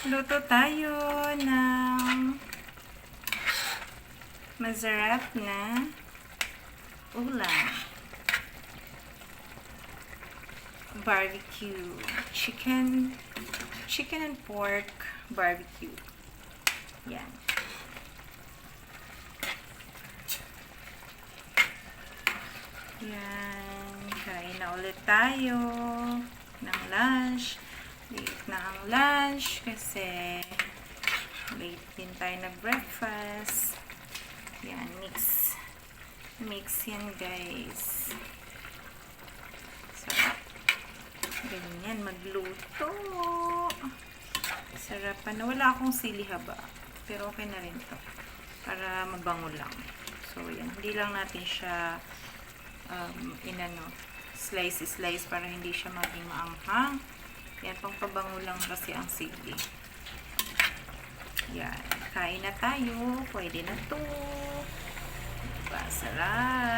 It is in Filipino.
Luto tayo ng masarap na ulam. Barbecue. Chicken and pork barbecue. Yan. Yan. Kain na ulit tayo ng lunch. Late na ang lunch kasi late din tayo nag-breakfast. Yan, mix. Mix yan, guys. Sarap. Ganyan, magluto. Sarap pa na. Wala akong sili haba. Pero okay na rin to. Para mabango lang. So, yan. Hindi lang natin siya slice para hindi siya maging maanghang. Yan, pangpabango lang kasi ang sili. Yan. Kain na tayo. Pwede na to. Diba? Sarap.